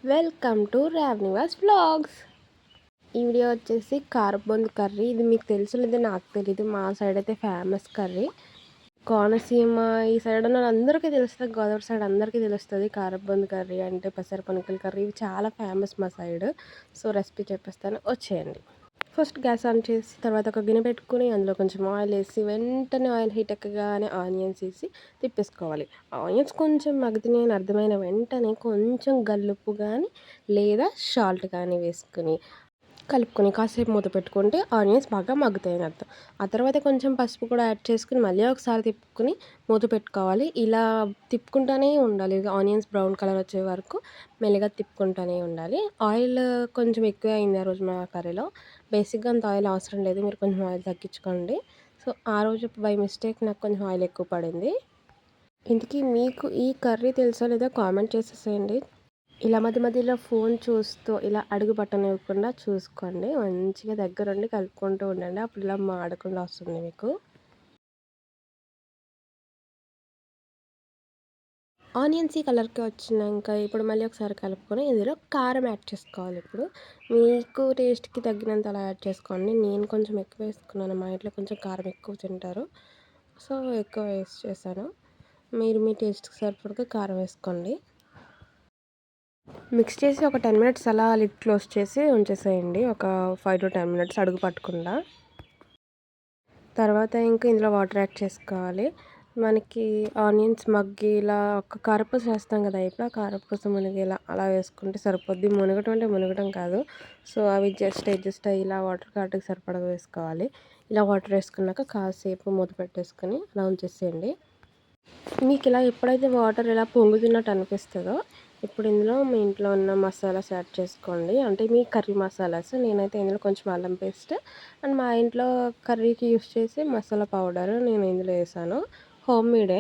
Welcome to Ravnivas vlogs. ఈ video వచ్చేసి కారబొంది కర్రీ. ఇది మీకు తెలుసులేదు, నాకు తెలీదు. మా సైడ్ అయితే ఫేమస్ కర్రీ. కోనసీమ ఈ సైడ్ ఉన్న అందరికీ తెలుస్తుంది, గోదావరి సైడ్ అందరికీ తెలుస్తుంది. కారబొంది కర్రీ అంటే పెసర పనుకల కర్రీ, ఇవి చాలా ఫేమస్ మా సైడ్. సో రెసిపీ చెప్పేస్తాను, వచ్చేయండి. ఫస్ట్ గ్యాస్ ఆన్ చేసి తర్వాత ఒక గిన్నె పెట్టుకుని అందులో కొంచెం ఆయిల్ వేసి వెంటనే ఆయిల్ హీట్ ఎక్కగానే ఆనియన్స్ వేసి తిప్పేసుకోవాలి. ఆనియన్స్ కొంచెం మగ్గినాయని అర్థమైన వెంటనే కొంచెం గల్లుప్పు కానీ లేదా సాల్ట్ కానీ వేసుకుని కలుపుకొని కాసేపు మూత పెట్టుకుంటే ఆనియన్స్ బాగా మగ్గుతాయని అర్థం. ఆ తర్వాత కొంచెం పసుపు కూడా యాడ్ చేసుకుని మళ్ళీ ఒకసారి తిప్పుకుని మూత పెట్టుకోవాలి. ఇలా తిప్పుకుంటూనే ఉండాలి, ఆనియన్స్ బ్రౌన్ కలర్ వచ్చే వరకు మెల్లగా తిప్పుకుంటూనే ఉండాలి. ఆయిల్ కొంచెం ఎక్కువ అయింది ఆ రోజు మా కర్రీలో. బేసిక్గా అంత ఆయిల్ అవసరం లేదు, మీరు కొంచెం ఆయిల్ తగ్గించుకోండి. సో ఆ రోజు బై మిస్టేక్ నాకు కొంచెం ఆయిల్ ఎక్కువ పడింది. ఇంతకీ మీకు ఈ కర్రీ తెలుసా లేదా కామెంట్ చేసేసేయండి. ఇలా మధ్య మధ్యలో ఫోన్ చూస్తూ ఇలా అడుగు పట్టనివ్వకుండా చూసుకోండి. మంచిగా దగ్గరుండి కలుపుకుంటూ ఉండండి, అప్పుడు ఇలా మాడకుండా వస్తుంది మీకు. ఆనియన్స్ ఈ కలర్కి వచ్చినాక ఇప్పుడు మళ్ళీ ఒకసారి కలుపుకొని ఇందులో కారం యాడ్ చేసుకోవాలి. ఇప్పుడు మీకు టేస్ట్కి తగ్గినంత అలా యాడ్ చేసుకోండి. నేను కొంచెం ఎక్కువ వేసుకున్నాను, మా ఇంట్లో కొంచెం కారం ఎక్కువ తింటారు, సో ఎక్కువ వేస్ట్ చేశాను. మీరు మీ టేస్ట్కి సరిపడగా కారం వేసుకోండి. మిక్స్ చేసి ఒక 10 మినిట్స్ అలా లిడ్ క్లోజ్ చేసి ఉంచేసేయండి, ఒక 5 to 10 మినిట్స్ అడుగు పట్టకుండా. తర్వాత ఇంకా ఇందులో వాటర్ యాడ్ చేసుకోవాలి. మనకి ఆనియన్స్ మగ్గి ఇలా ఒక కారపూస వేస్తాం కదా, ఇప్పుడు ఆ కారపూస మునిగేలా అలా వేసుకుంటే సరిపోద్ది. మునగటం అంటే మునగటం కాదు, సో అవి జస్ట్ ఇలా వాటర్ కాటుకు సరిపడగా వేసుకోవాలి. ఇలా వాటర్ వేసుకున్నాక కాసేపు మూత పెట్టేసుకొని అలా ఉంచేసేయండి. మీకు ఇలా ఎప్పుడైతే వాటర్ ఇలా పొంగుతున్నట్టు అనిపిస్తుందో ఇప్పుడు ఇందులో మీ ఇంట్లో ఉన్న మసాలాస్ యాడ్ చేసుకోండి, అంటే మీ కర్రీ మసాలాస్. నేనైతే ఇందులో కొంచెం అల్లం పేస్ట్ అండ్ మా ఇంట్లో కర్రీకి యూస్ చేసే మసాలా పౌడర్ నేను ఇందులో వేసాను. హోమ్ మేడే,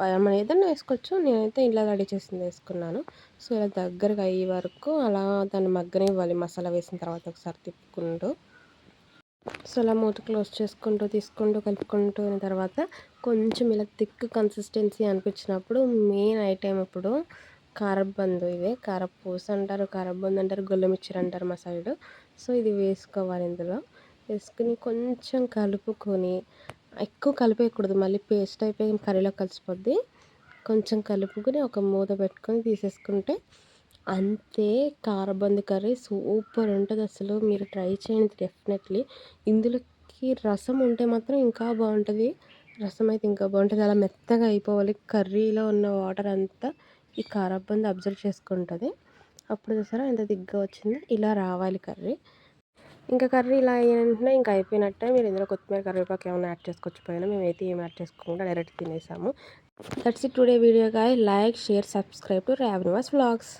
మనం ఏదైనా వేసుకోవచ్చు, నేనైతే ఇంట్లో రెడీ చేసింది వేసుకున్నాను. సో ఇలా దగ్గరగా అయ్యే వరకు అలా దాన్ని మగ్గనివ్వాలి, మసాలా వేసిన తర్వాత ఒకసారి తిప్పుకుంటూ. సో అలా మూత క్లోజ్ చేసుకుంటూ తీసుకుంటూ కలుపుకుంటూ తర్వాత కొంచెం ఇలా థిక్ కన్సిస్టెన్సీ అనిపించినప్పుడు మెయిన్ ఐటెం ఇప్పుడు కారబందు. ఇదే కారపూస అంటారు, కారబందు అంటారు, గొల్లమిచ్చర్ అంటారు మా సైడు. సో ఇది వేసుకోవాలి. ఇందులో వేసుకుని కొంచెం కలుపుకొని, ఎక్కువ కలిపేయకూడదు, మళ్ళీ పేస్ట్ అయిపోయి కర్రీలో కలిసిపోద్ది. కొంచెం కలుపుకొని ఒక మూత పెట్టుకొని తీసేసుకుంటే అంతే. కారబందు కర్రీ సూపర్ ఉంటుంది అసలు, మీరు ట్రై చేయండి డెఫినెట్లీ. ఇందులోకి రసం ఉంటే మాత్రం ఇంకా బాగుంటుంది, రసం అయితే ఇంకా బాగుంటుంది. అలా మెత్తగా అయిపోవాలి, కర్రీలో ఉన్న వాటర్ అంతా ఈ కారబందు అబ్జర్వ్ చేసుకుంటుంది. అప్పుడు చూసారా ఎంత దిగ్గా వచ్చింది, ఇలా రావాలి కర్రీ. ఇంకా కర్రీ ఇలా అయిన ఇంకా అయిపోయినట్టే. మీరు ఇందులో కొత్తిమీర కరివేపాకు ఏమైనా యాడ్ చేసుకోవచ్చు పైన. మేమైతే ఏం యాడ్ చేసుకోకుండా డైరెక్ట్ తినేసాము. That's it today video guys. Like, share, subscribe to Ravnivas vlogs.